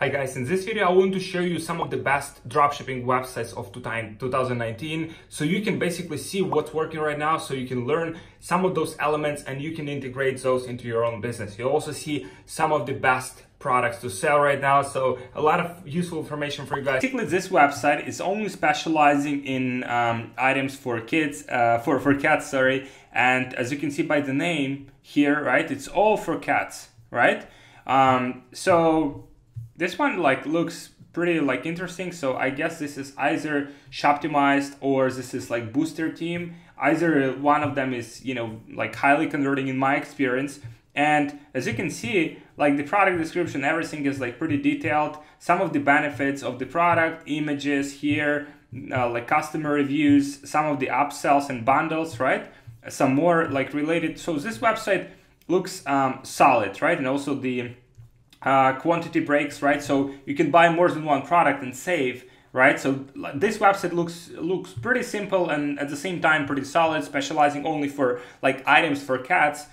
Hi guys, in this video I want to show you some of the best dropshipping websites of 2019 so you can basically see what's working right now, so you can learn some of those elements and you can integrate those into your own business. You'll also see some of the best products to sell right now, so a lot of useful information for you guys. Basically, this website is only specializing in items for kids, for cats, sorry. And as you can see by the name here, right, it's all for cats, right? So this one looks pretty interesting. So I guess this is either Shoptimized or this is Booster Team. Either one of them is, highly converting in my experience. And as you can see, the product description, everything is pretty detailed. Some of the benefits of the product, images here, customer reviews, some of the upsells and bundles, right? Some more related. So this website looks solid, right? And also the quantity breaks, right? So you can buy more than one product and save, right? So this website looks pretty simple and at the same time pretty solid, specializing only for items for cats,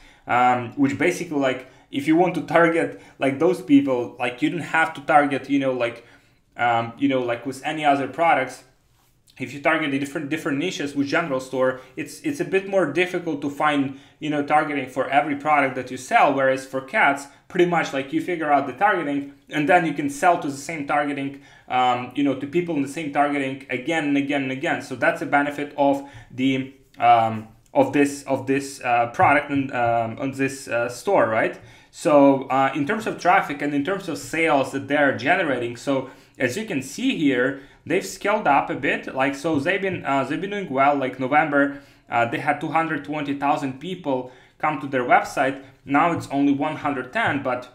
which basically if you want to target those people, you don't have to target with any other products. If you target the different niches with general store, it's a bit more difficult to find targeting for every product that you sell. Whereas for cats, pretty much you figure out the targeting and then you can sell to the same targeting, to people in the same targeting again and again and again. So that's a benefit of the of this product and on this store, right? So in terms of traffic and in terms of sales that they're generating, so as you can see here, they've scaled up a bit. So they've been doing well. November, they had 220,000 people come to their website. Now it's only 110. But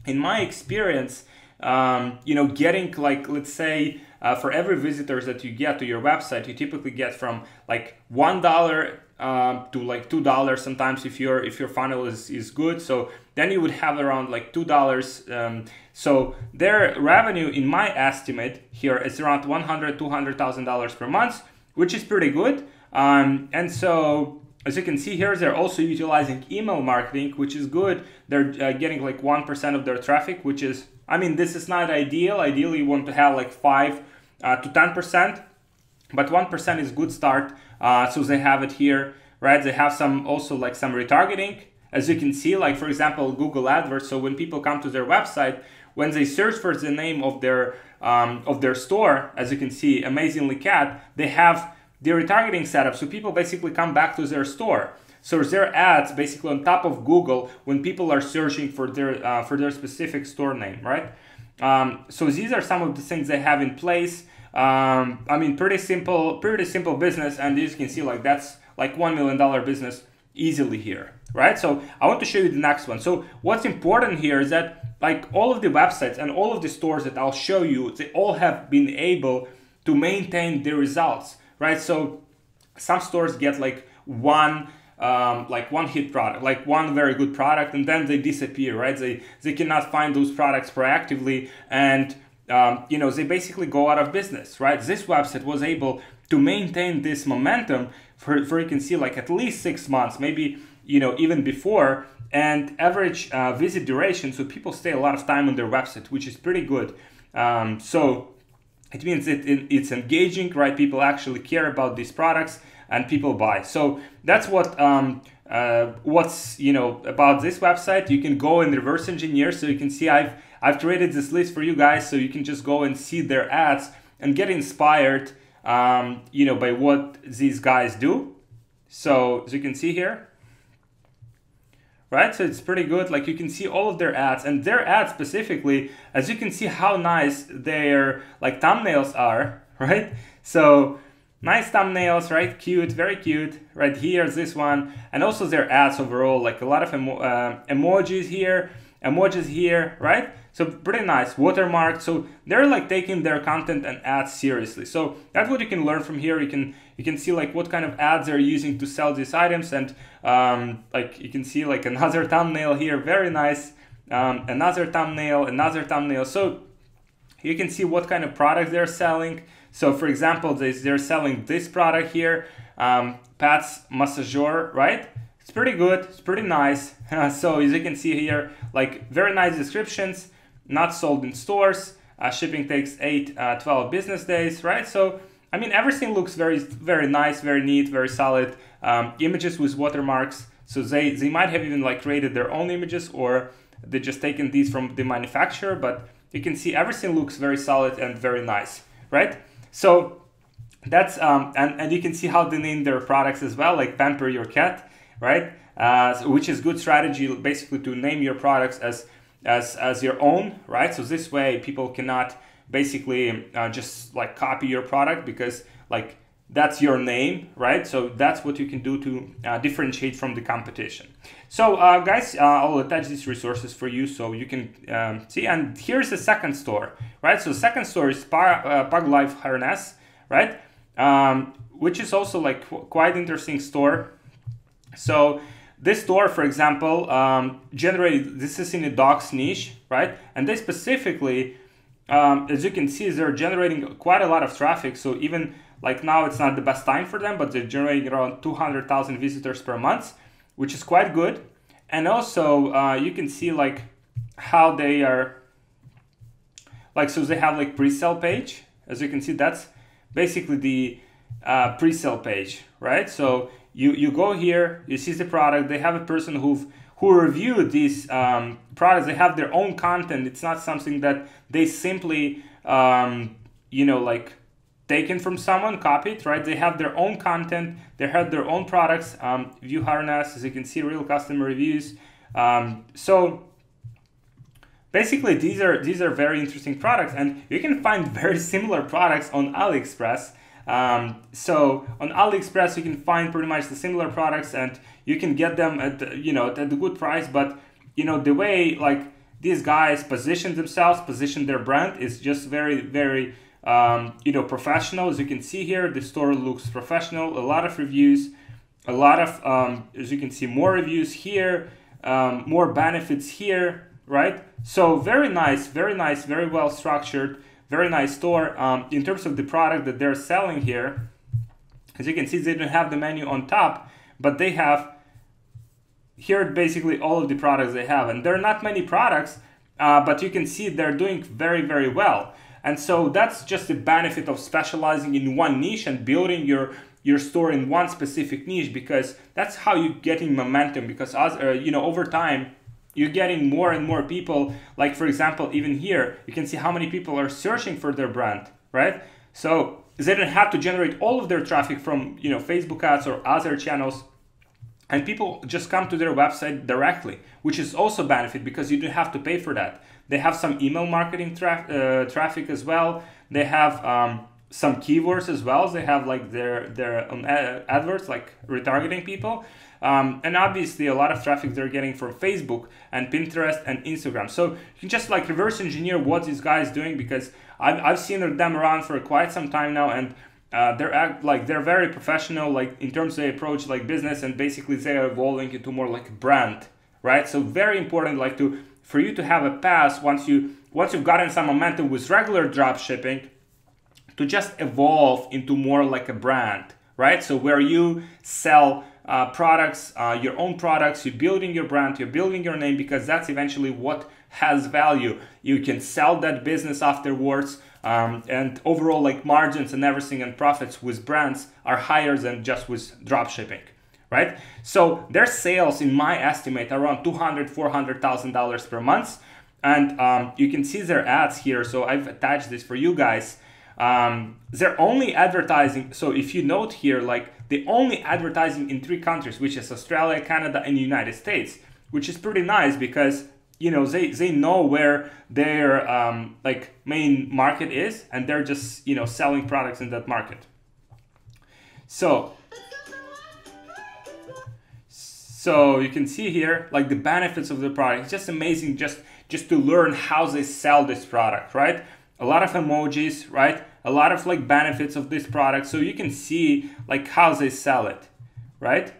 in my experience, getting let's say for every visitors that you get to your website, you typically get from $1 to $2 sometimes if your funnel is good. So then you would have around $2. So their revenue, in my estimate here, is around $200,000 per month, which is pretty good. And so as you can see here, they're also utilizing email marketing, which is good. They're getting 1% of their traffic, which is, this is not ideal. Ideally, you want to have 5 to 10%. But 1% is good start. So they have it here, right? They have some also some retargeting, as you can see, for example, Google AdWords. So when people come to their website, when they search for the name of their store, as you can see, Amazingly Cat, they have the retargeting setup. So people basically come back to their store. So their ads basically on top of Google when people are searching for their specific store name, right? So these are some of the things they have in place. Pretty simple business, and as you can see, that's $1 million business easily here, right? So I want to show you the next one. So what's important here is that all of the websites and all of the stores that I'll show you, they all have been able to maintain the results, right? So some stores get one hit product, one very good product, and then they disappear, right? They cannot find those products proactively, and they basically go out of business, right? This website was able to maintain this momentum for you can see at least 6 months, maybe even before, and average visit duration. So people stay a lot of time on their website, which is pretty good. So it means it's engaging, right? People actually care about these products and people buy. So that's what's about this website. You can go and reverse engineer. So you can see I've created this list for you guys, so you can just go and see their ads and get inspired, by what these guys do. So as you can see here, right? So it's pretty good. You can see all of their ads, and their ads specifically, as you can see how nice their thumbnails are, right? So nice thumbnails, right? Cute, very cute. Right here's this one, and also their ads overall, a lot of emojis here, right? So pretty nice, watermark. So they're taking their content and ads seriously. So that's what you can learn from here. You can see what kind of ads they're using to sell these items, and you can see another thumbnail here, very nice. Another thumbnail. So you can see what kind of products they're selling. So for example, they're selling this product here, Pat's Massager, right? It's pretty good, it's pretty nice. So as you can see here, very nice descriptions. not sold in stores. Shipping takes 12 business days, right? So, I mean, everything looks very, very nice, very neat, very solid. Images with watermarks. So they might have even like created their own images, or they just taken these from the manufacturer, but you can see everything looks very solid and very nice, right? So that's, and you can see how they name their products as well, like Pamper Your Cat, right? Which is good strategy, basically, to name your products as your own, right? So this way people cannot basically just like copy your product, because like that's your name, right? So that's what you can do to differentiate from the competition. So guys, I'll attach these resources for you so you can see. And here's the second store, right? So the second store is Pug Life Harness, right? Which is also like quite interesting store. So this store, for example, generated, this is in a dog's niche, right? And they specifically, as you can see, they're generating quite a lot of traffic. So even like now, it's not the best time for them, but they're generating around 200,000 visitors per month, which is quite good. And also, you can see like how they are, like, so they have like pre-sale page. As you can see, that's basically the pre-sale page, right? So you go here, you see the product. They have a person who reviewed these products. They have their own content. It's not something that they simply, you know, like taken from someone, copied, right? They have their own content. They have their own products. View Harness, as you can see, real customer reviews. So basically, these are very interesting products, and you can find very similar products on AliExpress. So on AliExpress, you can find pretty much the similar products, and you can get them at a good price. But you know, the way like these guys position themselves, position their brand, is just very, very professional. As you can see here, the store looks professional. A lot of reviews, a lot of as you can see, more reviews here, more benefits here, right? So very nice, very well structured. Very nice store. In terms of the product that they're selling here, as you can see, they don't have the menu on top, but they have here basically all of the products they have. And there are not many products, but you can see they're doing very, very well. And so that's just the benefit of specializing in one niche and building your store in one specific niche, because that's how you're getting momentum. Because over time, you're getting more and more people. Like, for example, even here, you can see how many people are searching for their brand, right? So they don't have to generate all of their traffic from, Facebook ads or other channels. And people just come to their website directly, which is also benefit, because you don't have to pay for that. They have some email marketing traffic as well. They have some keywords as well. They have like their adverts, like retargeting people. And obviously a lot of traffic they're getting from Facebook and Pinterest and Instagram. So you can just like reverse engineer what these guys doing, because I've seen them around for quite some time now, and they're very professional, like in terms of they approach like business, and basically they're evolving into more like a brand, right? So very important, like for you to have a pass once you've gotten some momentum with regular drop shipping, to just evolve into more like a brand, right? So where you sell products, your own products, you're building your brand, you're building your name, because that's eventually what has value. You can sell that business afterwards, and overall like margins and everything and profits with brands are higher than just with drop shipping, right? So their sales, in my estimate, are around $200,000-$400,000 per month. And you can see their ads here. So I've attached this for you guys. They're only advertising. So if you note here, like they only advertising in 3 countries, which is Australia, Canada, and United States, which is pretty nice, because they know where their like main market is, and they're just selling products in that market. So you can see here like the benefits of the product. It's just amazing just to learn how they sell this product, right? A lot of emojis, right? A lot of like benefits of this product, so you can see like how they sell it, right?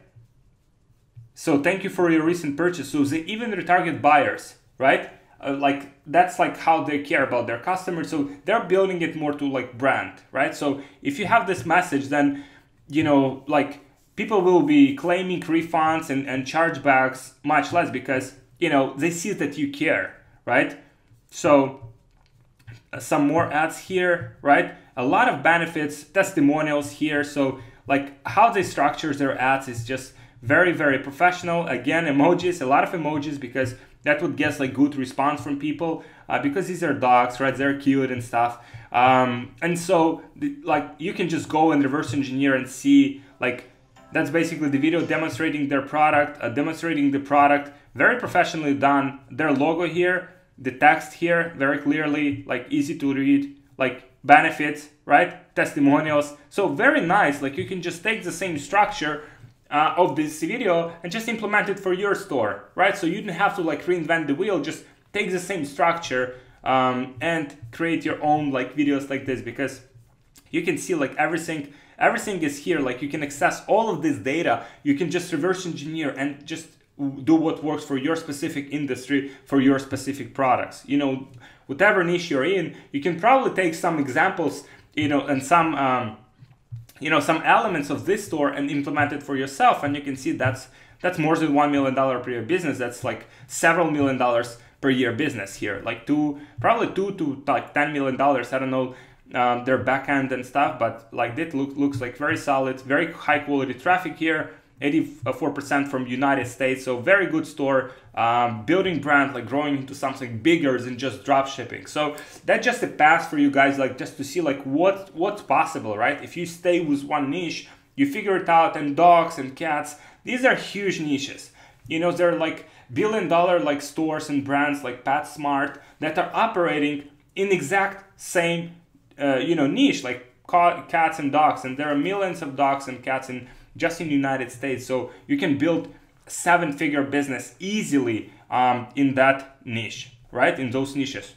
So thank you for your recent purchase. So they even retarget buyers, right? Like that's like how they care about their customers. So they're building it more to like brand, right? So if you have this message, then like people will be claiming refunds and chargebacks much less, because they see that you care, right? So some more ads here, right? A lot of benefits, testimonials here. So like how they structure their ads is just very, very professional. Again, emojis, a lot of emojis, because that would get like good response from people, because these are dogs, right? They're cute and stuff. And so like you can just go and reverse engineer and see, like, that's basically the video demonstrating their product, demonstrating the product, very professionally done. Their logo here, the text here, very clearly, like easy to read, like benefits, right? Testimonials. So very nice. Like you can just take the same structure of this video and just implement it for your store, right? So you don't have to like reinvent the wheel, just take the same structure and create your own like videos like this, because you can see like everything is here. Like you can access all of this data. You can just reverse engineer and just do what works for your specific industry, for your specific products. You know, whatever niche you're in, you can probably take some examples, you know, and some some elements of this store and implement it for yourself. And you can see that's more than $1 million per year business. That's like several $1 million per year business here, like probably $2 to like $10 million. I don't know their backend and stuff, but like that looks like very solid, very high quality traffic here. 84% from United States, so very good store, building brand, like growing into something bigger than just drop shipping. So that's just a pass for you guys, like just to see like what's possible, right? If you stay with one niche, you figure it out. And dogs and cats, these are huge niches. You know, they're like billion-dollar like stores and brands like PetSmart that are operating in exact same niche, like cats and dogs, and there are millions of dogs and cats just in the United States. So you can build a 7-figure business easily in that niche, right? In those niches.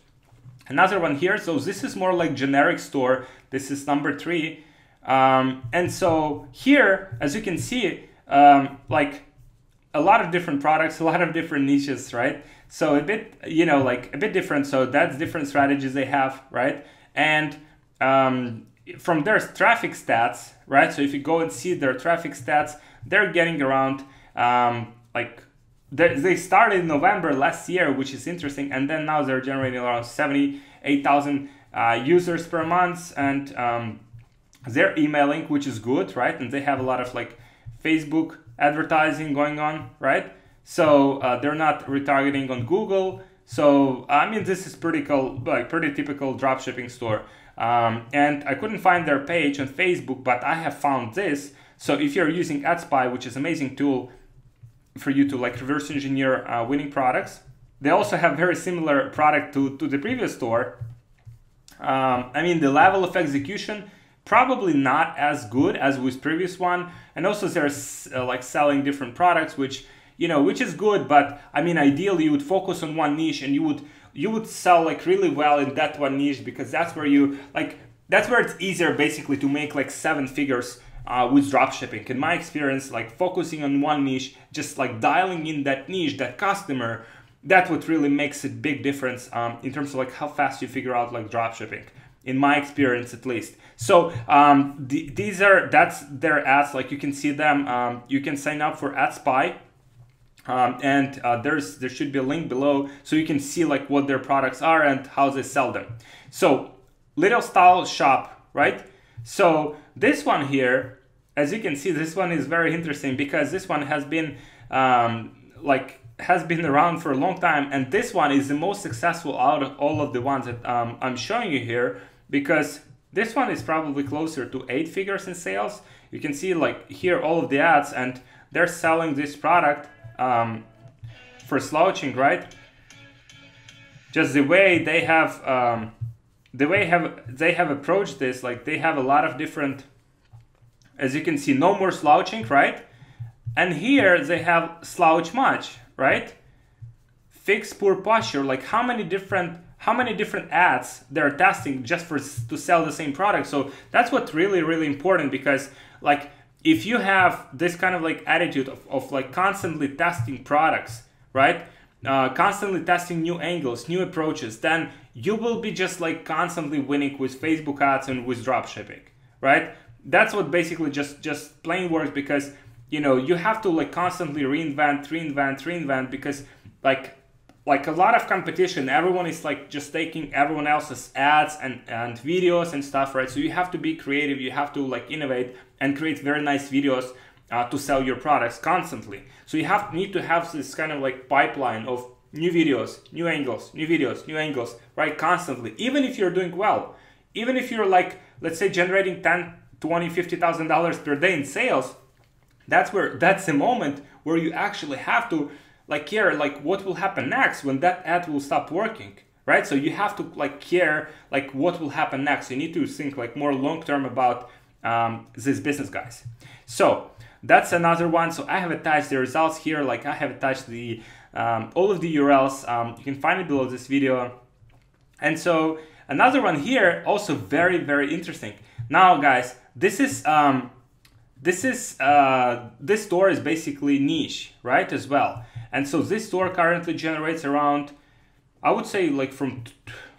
Another one here. So this is more like generic store. This is number 3. And so here, as you can see, like a lot of different products, a lot of different niches, right? So a bit, like a bit different. So that's different strategies they have, right? And from their traffic stats, right? So if you go and see their traffic stats, they're getting around, they started in November last year, which is interesting. And then now they're generating around 78,000 users per month. And they're emailing, which is good, right? And they have a lot of like Facebook advertising going on, right? So they're not retargeting on Google. So, I mean, this is pretty typical dropshipping store. And I couldn't find their page on Facebook, but I have found this. So if you're using AdSpy, which is an amazing tool for you to like reverse engineer winning products, they also have very similar product to the previous store. I mean, the level of execution, probably not as good as with previous one. And also they're like selling different products, which is good. But I mean, ideally you would focus on one niche and you would sell like really well in that one niche, because that's where it's easier basically to make like 7 figures with dropshipping. In my experience, like focusing on one niche, just like dialing in that niche, that customer, that what really makes a big difference in terms of like how fast you figure out like dropshipping. In my experience, at least. So that's their ads. Like you can see them. You can sign up for AdSpy. And there should be a link below, so you can see like what their products are and how they sell them. So Little Style Shop, right? So this one here, as you can see, this one is very interesting, because this one has been around for a long time, and this one is the most successful out of all of the ones that I'm showing you here, because this one is probably closer to 8 figures in sales. You can see like here all of the ads, and they're selling this product for slouching, right? Just the way they have approached this, like they have a lot of different, as you can see, no more slouching, right? And here they have slouch much, right? Fix poor posture. Like how many different ads they're testing just to sell the same product. So that's what's really, really important, because like if you have this kind of like attitude of like constantly testing products, right? Constantly testing new angles, new approaches, then you will be just like constantly winning with Facebook ads and with dropshipping, right? That's what basically just plain works, because you have to like constantly reinvent, because like like a lot of competition. Everyone is like just taking everyone else's ads and videos and stuff, right? So you have to be creative, you have to like innovate and create very nice videos to sell your products constantly. So you need to have this kind of like pipeline of new videos, new angles, new videos, new angles, right? Constantly. Even if you're doing well, even if you're like, let's say generating $10, $20, $50,000 per day in sales, that's the moment where you actually have to like care like what will happen next when that ad will stop working, right? So you have to like care like what will happen next. You need to think like more long-term about this business, guys. So that's another one. So I have attached the results here. Like I have attached the all of the URLs. You can find it below this video. And so another one here, also very, very interesting. Now, guys, this store is basically niche, right, as well. And so this store currently generates around, I would say like from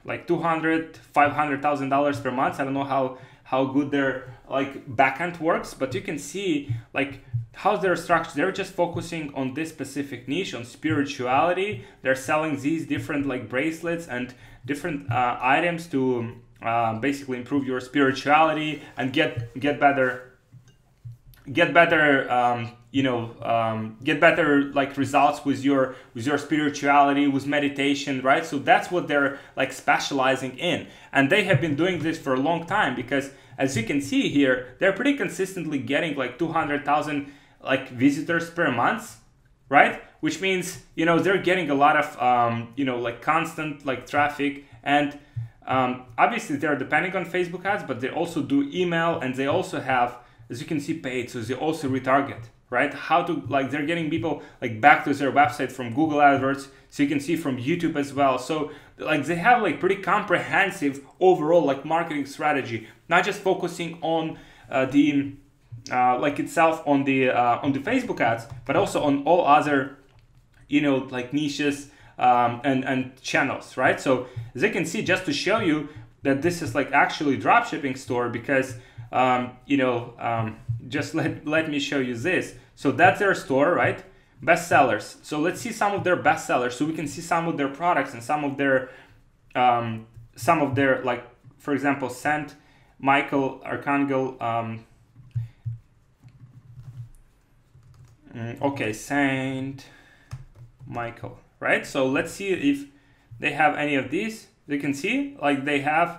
like $200,000, $500,000 per month. I don't know how good their like backend works, but you can see like how they're structured. They're just focusing on this specific niche, on spirituality. They're selling these different like bracelets and different items to basically improve your spirituality and get better like results with your spirituality, with meditation, right? So that's what they're like specializing in, and they have been doing this for a long time, because as you can see here, they're pretty consistently getting like 200,000 like visitors per month, right? Which means, you know, they're getting a lot of you know, like constant like traffic, and obviously they're depending on Facebook ads, but they also do email, and they also have, as you can see, paid. So they also retarget, right? How to like, they're getting people like back to their website from Google AdWords. So you can see from YouTube as well. So like they have like pretty comprehensive overall like marketing strategy, not just focusing on the like itself on the Facebook ads, but also on all other, you know, like niches and channels, right? So as you can see, just to show you that this is like actually dropshipping store, because you know, just let me show you this. So that's their store, right? Bestsellers. So let's see some of their bestsellers, so we can see some of their products and some of their like, for example, Saint Michael Archangel. Okay, Saint Michael, right? So let's see if they have any of these. You can see like they have,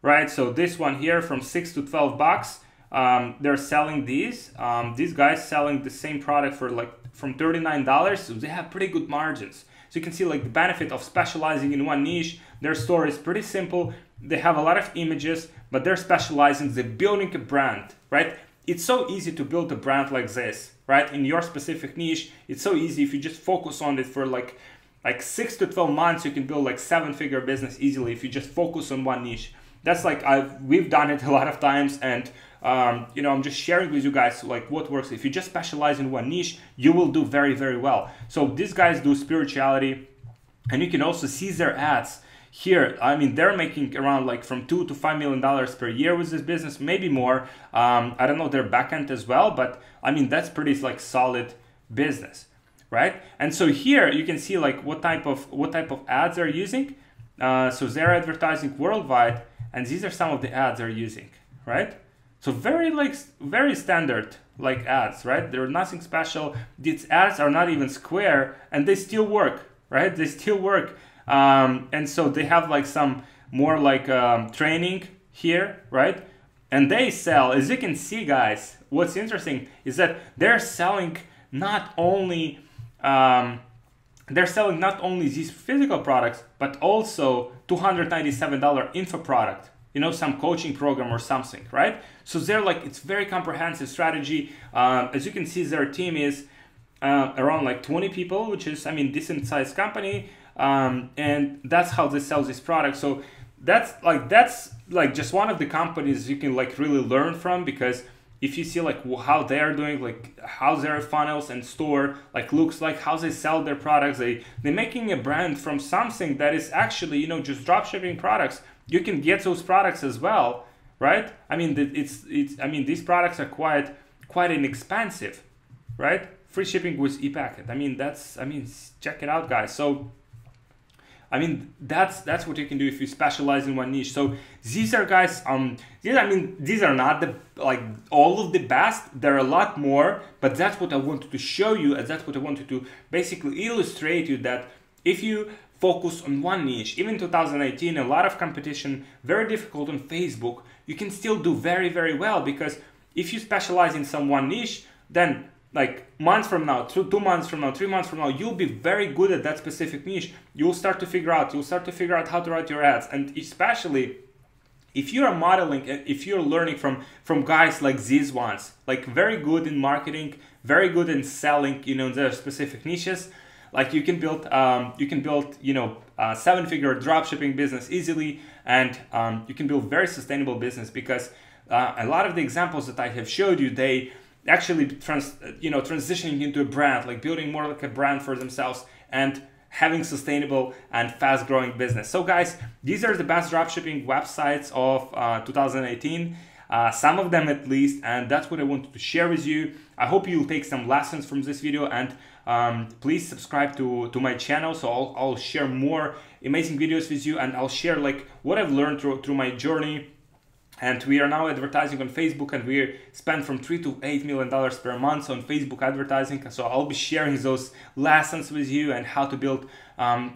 right? So this one here from $6 to $12, they're selling these. These guys selling the same product for like from $39, so they have pretty good margins. So you can see like the benefit of specializing in one niche. Their store is pretty simple. They have a lot of images, but they're specializing, they're building a brand, right? It's so easy to build a brand like this, right? In your specific niche, it's so easy. If you just focus on it for like 6 to 12 months, you can build like 7-figure business easily if you just focus on one niche. That's like, we've done it a lot of times, and you know, I'm just sharing with you guys like what works. If you just specialize in one niche, you will do very, very well. So these guys do spirituality, and you can also see their ads here. I mean, they're making around like from $2 to $5 million per year with this business, maybe more. I don't know their backend as well, but I mean, that's pretty like solid business, right? And so here you can see like what type of ads they're using. So they're advertising worldwide, and these are some of the ads they're using, right? So very standard like ads, right? They're nothing special. These ads are not even square, and they still work, right? They still work. And so they have like some more like training here, right? And they sell, as you can see, guys, what's interesting is that they're selling not only these physical products, but also $297 info product, you know, some coaching program or something, right? So they're like, it's very comprehensive strategy. As you can see, their team is around like 20 people, which is, I mean, decent sized company. And that's how they sell this product. So that's like just one of the companies you can like really learn from, because if you see like how they're doing, like how their funnels and store like looks like, how they sell their products, they're making a brand from something that is actually, you know, just dropshipping products. You can get those products as well, right? I mean, I mean, these products are quite inexpensive, right? Free shipping with e-packet. I mean, check it out, guys. So I mean, that's what you can do if you specialize in one niche. So these are, guys, these are not the all of the best. There are a lot more, but that's what I wanted to show you, and that's what I wanted to basically illustrate you, that if you focus on one niche, even 2018, a lot of competition, very difficult on Facebook, you can still do very, very well, because if you specialize in some one niche, then like months from now, 2 months from now, 3 months from now, you'll be very good at that specific niche. You'll start to figure out how to write your ads. And especially if you're modeling, if you're learning from guys like these ones, like very good in marketing, very good in selling, you know, their specific niches, like you can build you know, a 7-figure dropshipping business easily, and you can build very sustainable business, because a lot of the examples that I have showed you, they actually transitioning into a brand, like building more like a brand for themselves and having sustainable and fast growing business. So guys, these are the best dropshipping websites of 2018, some of them at least, and that's what I wanted to share with you. I hope you'll take some lessons from this video, and please subscribe to my channel, so I'll share more amazing videos with you, and I'll share like what I've learned through my journey. And we are now advertising on Facebook, and we spend from $3 to $8 million per month on Facebook advertising. So I'll be sharing those lessons with you, and how to build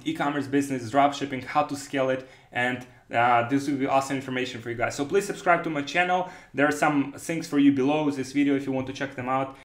e-commerce business, dropshipping, how to scale it, and this will be awesome information for you guys. So please subscribe to my channel. There are some things for you below this video if you want to check them out.